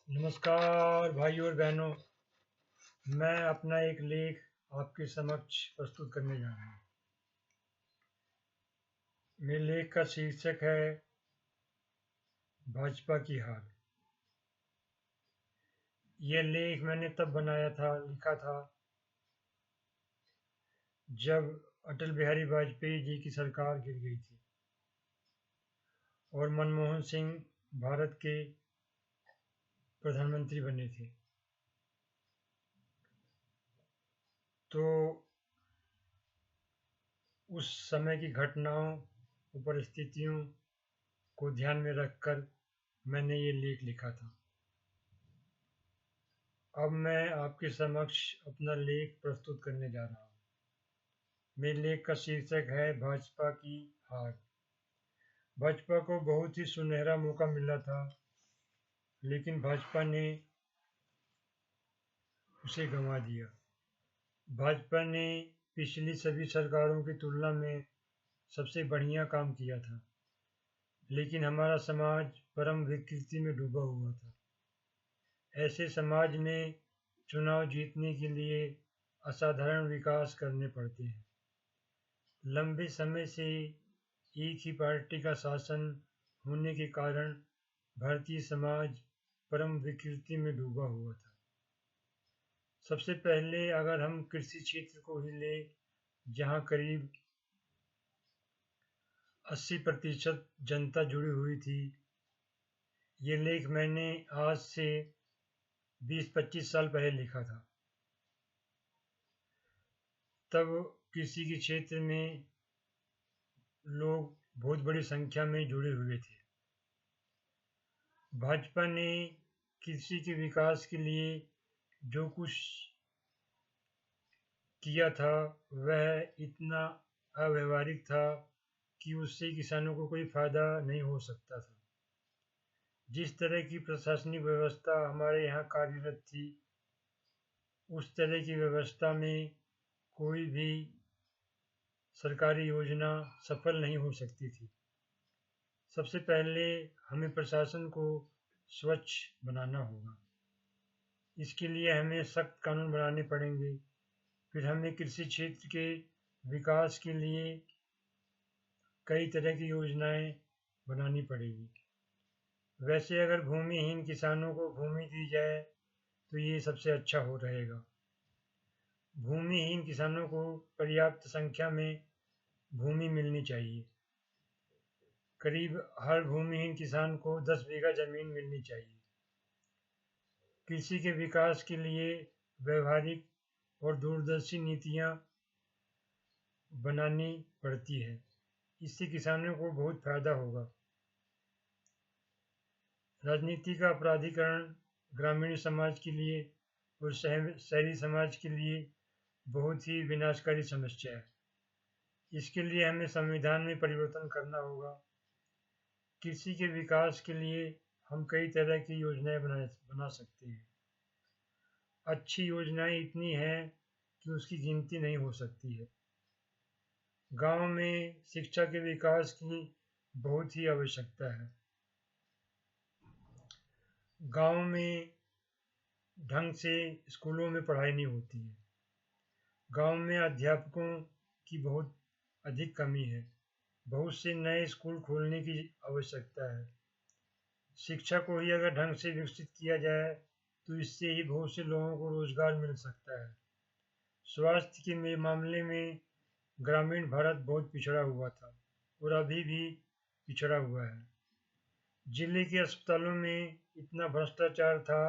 नमस्कार भाई और बहनों। मैं अपना एक लेख आपके समक्ष प्रस्तुत करने जा रहा हूँ। मेरे लेख का शीर्षक है भाजपा की हार। यह लेख मैंने तब लिखा था जब अटल बिहारी वाजपेयी जी की सरकार गिर गई थी और मनमोहन सिंह भारत के प्रधानमंत्री बने थे। तो उस समय की घटनाओं और परिस्थितियों को ध्यान में रखकर मैंने ये लेख लिखा था। अब मैं आपके समक्ष अपना लेख प्रस्तुत करने जा रहा हूँ। मेरे लेख का शीर्षक है भाजपा की हार। भाजपा को बहुत ही सुनहरा मौका मिला था, लेकिन भाजपा ने उसे गंवा दिया। भाजपा ने पिछली सभी सरकारों की तुलना में सबसे बढ़िया काम किया था, लेकिन हमारा समाज परम विकृति में डूबा हुआ था। ऐसे समाज में चुनाव जीतने के लिए असाधारण विकास करने पड़ते हैं। लंबे समय से एक ही पार्टी का शासन होने के कारण भारतीय समाज परम विकृति में डूबा हुआ था। सबसे पहले अगर हम कृषि क्षेत्र को ही लें, जहां करीब 80% जनता जुड़ी हुई थी। ये लेख मैंने आज से 20-25 साल पहले लिखा था। तब कृषि के क्षेत्र में लोग बहुत बड़ी संख्या में जुड़े हुए थे। भाजपा ने कृषि के विकास के लिए जो कुछ किया था वह इतना अव्यावहारिक था कि उससे किसानों को कोई फायदा नहीं हो सकता था। जिस तरह की प्रशासनिक व्यवस्था हमारे यहाँ कार्यरत थी, उस तरह की व्यवस्था में कोई भी सरकारी योजना सफल नहीं हो सकती थी। सबसे पहले हमें प्रशासन को स्वच्छ बनाना होगा। इसके लिए हमें सख्त कानून बनाने पड़ेंगे। फिर हमें कृषि क्षेत्र के विकास के लिए कई तरह की योजनाएं बनानी पड़ेगी। वैसे अगर भूमिहीन किसानों को भूमि दी जाए तो ये सबसे अच्छा हो रहेगा। भूमिहीन किसानों को पर्याप्त संख्या में भूमि मिलनी चाहिए। करीब हर भूमिहीन किसान को 10 बीघा जमीन मिलनी चाहिए। कृषि के विकास के लिए व्यवहारिक और दूरदर्शी नीतियां बनानी पड़ती है। इससे किसानों को बहुत फायदा होगा। राजनीति का अपराधीकरण ग्रामीण समाज के लिए और शहरी समाज के लिए बहुत ही विनाशकारी समस्या है। इसके लिए हमें संविधान में परिवर्तन करना होगा। कृषि के विकास के लिए हम कई तरह की योजनाएं बना सकते हैं। अच्छी योजनाएं इतनी हैं कि उसकी गिनती नहीं हो सकती है। गांव में शिक्षा के विकास की बहुत ही आवश्यकता है। गांव में ढंग से स्कूलों में पढ़ाई नहीं होती है। गांव में अध्यापकों की बहुत अधिक कमी है। बहुत से नए स्कूल खोलने की आवश्यकता है। शिक्षा को ही अगर ढंग से विकसित किया जाए तो इससे ही बहुत से लोगों को रोजगार मिल सकता है। स्वास्थ्य के मामले में ग्रामीण भारत बहुत पिछड़ा हुआ था और अभी भी पिछड़ा हुआ है। जिले के अस्पतालों में इतना भ्रष्टाचार था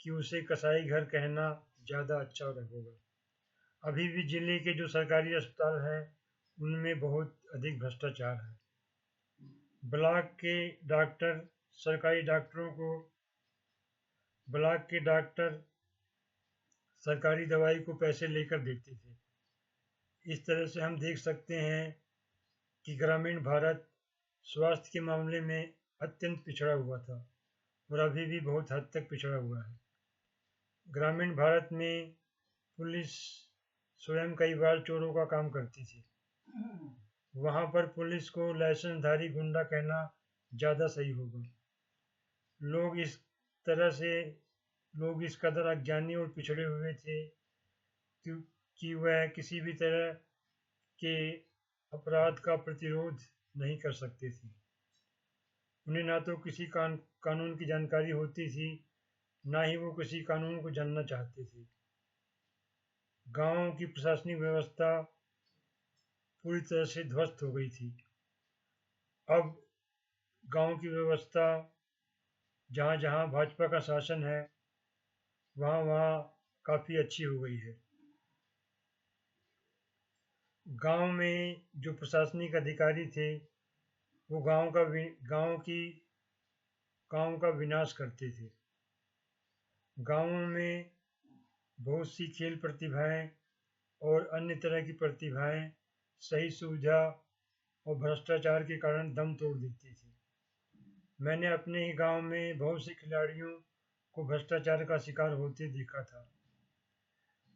कि उसे कसाई घर कहना ज़्यादा अच्छा होगा। अभी भी जिले के जो सरकारी अस्पताल हैं उनमें बहुत अधिक भ्रष्टाचार है। ब्लॉक के डॉक्टर सरकारी डॉक्टरों को ब्लॉक के डॉक्टर सरकारी दवाई को पैसे लेकर देते थे। इस तरह से हम देख सकते हैं कि ग्रामीण भारत स्वास्थ्य के मामले में अत्यंत पिछड़ा हुआ था और अभी भी बहुत हद तक पिछड़ा हुआ है। ग्रामीण भारत में पुलिस स्वयं कई बार चोरों का काम करती थी। वहां पर पुलिस को लाइसेंसधारी गुंडा कहना ज़्यादा सही होगा। लोग इस तरह से लोग इस कदर अज्ञानी और पिछड़े हुए थे कि वह किसी भी तरह के अपराध का प्रतिरोध नहीं कर सकते थे। उन्हें ना तो किसी कानून की जानकारी होती थी, ना ही वो किसी कानून को जानना चाहते थे। गांवों की प्रशासनिक व्यवस्था पूरी तरह से ध्वस्त हो गई थी। अब गांव की व्यवस्था जहाँ जहाँ भाजपा का शासन है वहाँ वहाँ काफ़ी अच्छी हो गई है। गांव में जो प्रशासनिक अधिकारी थे वो गांव का विनाश करते थे। गांवों में बहुत सी खेल प्रतिभाएं और अन्य तरह की प्रतिभाएं सही सुविधा और भ्रष्टाचार के कारण दम तोड़ देती थी। मैंने अपने ही गांव में बहुत से खिलाड़ियों को भ्रष्टाचार का शिकार होते देखा था।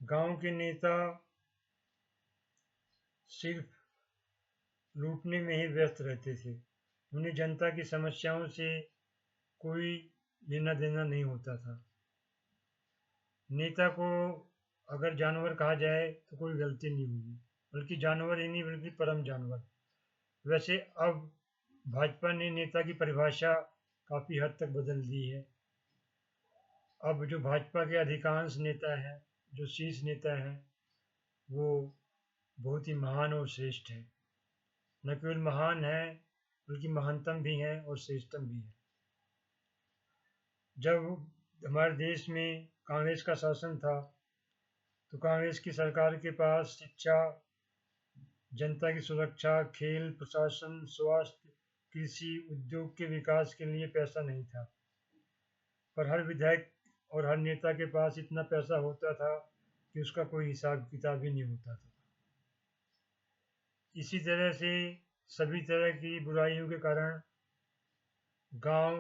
गांव के नेता सिर्फ लूटने में ही व्यस्त रहते थे। उन्हें जनता की समस्याओं से कोई लेना देना नहीं होता था। नेता को अगर जानवर कहा जाए तो कोई गलती नहीं होगी, बल्कि जानवर ही नहीं बल्कि परम जानवर। वैसे अब भाजपा ने नेता की परिभाषा काफ़ी हद तक बदल दी है। अब जो भाजपा के अधिकांश नेता हैं, जो शीर्ष नेता हैं, वो बहुत ही महान और श्रेष्ठ हैं। न केवल महान है बल्कि महानतम भी हैं और श्रेष्ठतम भी हैं। जब हमारे देश में कांग्रेस का शासन था तो कांग्रेस की सरकार के पास शिक्षा, जनता की सुरक्षा, खेल, प्रशासन, स्वास्थ्य, कृषि, उद्योग के विकास के लिए पैसा नहीं था। पर हर विधायक और हर नेता के पास इतना पैसा होता था कि उसका कोई हिसाब किताब ही नहीं होता था। इसी तरह से सभी तरह की बुराइयों के कारण गांव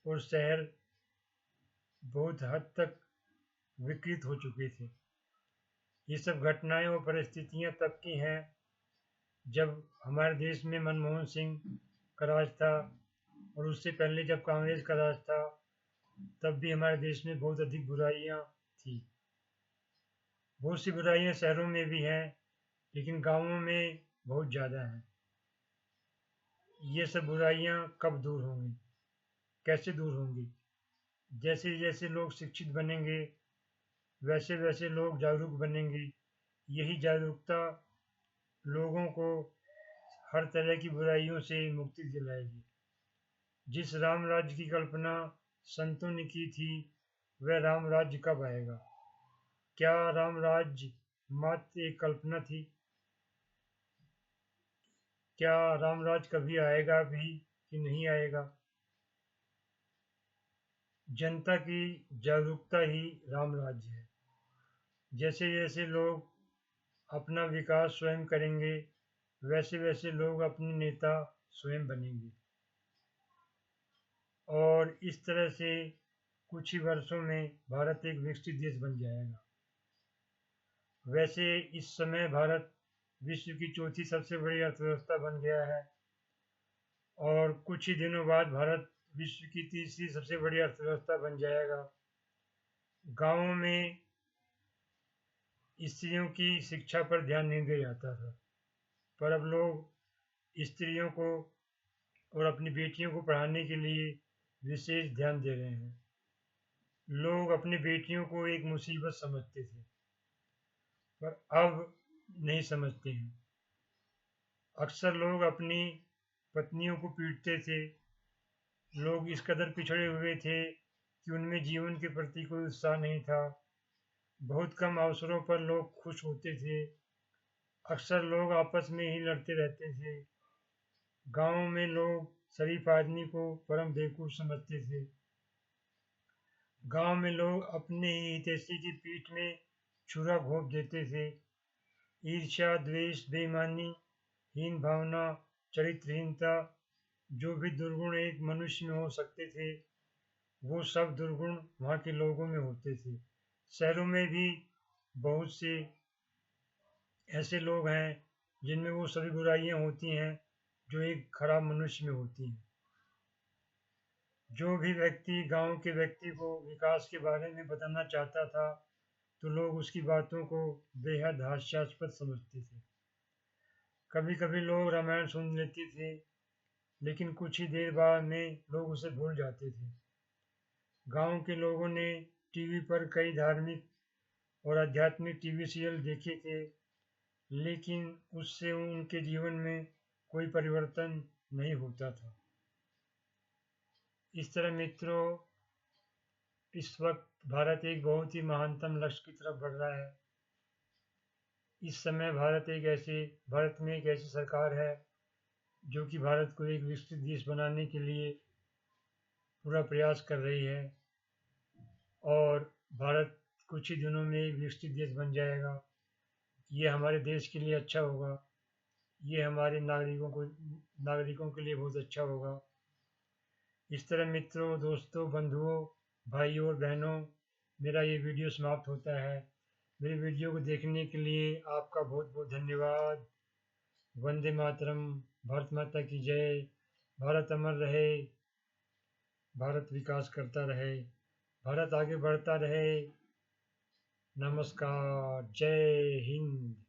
और शहर बहुत हद तक विकृत हो चुके थे। ये सब घटनाएं और परिस्थितियां तब की हैं जब हमारे देश में मनमोहन सिंह का राज था, और उससे पहले जब कांग्रेस का राज था तब भी हमारे देश में बहुत अधिक बुराइयां थी। बहुत सी बुराइयां शहरों में भी हैं, लेकिन गांवों में बहुत ज़्यादा हैं। ये सब बुराइयां कब दूर होंगी, कैसे दूर होंगी? जैसे जैसे लोग शिक्षित बनेंगे वैसे वैसे लोग जागरूक बनेंगे। यही जागरूकता लोगों को हर तरह की बुराइयों से मुक्ति दिलाएगी। जिस राम राज्य की कल्पना संतों ने की थी वह राम राज्य कब आएगा? क्या राम राज्य मात्र एक कल्पना थी? क्या राम राज्य कभी आएगा भी कि नहीं आएगा? जनता की जागरूकता ही राम राज्य है। जैसे जैसे लोग अपना विकास स्वयं करेंगे वैसे वैसे लोग अपने नेता स्वयं बनेंगे, और इस तरह से कुछ ही वर्षों में भारत एक विकसित देश बन जाएगा। वैसे इस समय भारत विश्व की चौथी सबसे बड़ी अर्थव्यवस्था बन गया है, और कुछ ही दिनों बाद भारत विश्व की तीसरी सबसे बड़ी अर्थव्यवस्था बन जाएगा। गांवों में स्त्रियों की शिक्षा पर ध्यान नहीं दिया जाता था, पर अब लोग स्त्रियों को और अपनी बेटियों को पढ़ाने के लिए विशेष ध्यान दे रहे हैं। लोग अपनी बेटियों को एक मुसीबत समझते थे, पर अब नहीं समझते हैं। अक्सर लोग अपनी पत्नियों को पीटते थे। लोग इस कदर पिछड़े हुए थे कि उनमें जीवन के प्रति कोई उत्साह नहीं था। बहुत कम अवसरों पर लोग खुश होते थे। अक्सर लोग आपस में ही लड़ते रहते थे। गाँव में लोग शरीफ आदमी को परम बेवकूफ़ समझते थे। गांव में लोग अपने ही हितैषी की पीठ में छुरा घोंप देते थे। ईर्ष्या, द्वेष, बेईमानी, हीन भावना, चरित्रहीनता, जो भी दुर्गुण एक मनुष्य में हो सकते थे वो सब दुर्गुण वहाँ के लोगों में होते थे। शहरों में भी बहुत से ऐसे लोग हैं जिनमें वो सभी बुराइयां होती हैं जो एक खराब मनुष्य में होती हैं। जो भी व्यक्ति गांव के व्यक्ति को विकास के बारे में बताना चाहता था तो लोग उसकी बातों को बेहद हास्यास्पद समझते थे। कभी कभी लोग रामायण सुन लेते थे, लेकिन कुछ ही देर बाद में लोग उसे भूल जाते थे। गांव के लोगों ने टीवी पर कई धार्मिक और आध्यात्मिक टीवी सीरियल देखे थे, लेकिन उससे उनके जीवन में कोई परिवर्तन नहीं होता था। इस तरह मित्रों, इस वक्त भारत एक बहुत ही महानतम लक्ष्य की तरफ बढ़ रहा है। इस समय भारत में एक ऐसी सरकार है जो कि भारत को एक विकसित देश बनाने के लिए पूरा प्रयास कर रही है, और भारत कुछ ही दिनों में एक विकसित देश बन जाएगा। ये हमारे देश के लिए अच्छा होगा, ये हमारे नागरिकों के लिए बहुत अच्छा होगा। इस तरह मित्रों, दोस्तों, बंधुओं, भाइयों और बहनों, मेरा ये वीडियो समाप्त होता है। मेरी वीडियो को देखने के लिए आपका बहुत बहुत धन्यवाद। वंदे मातरम। भारत माता की जय। भारत अमर रहे। भारत विकास करता रहे। भारत आगे बढ़ता रहे। नमस्कार। जय हिंद।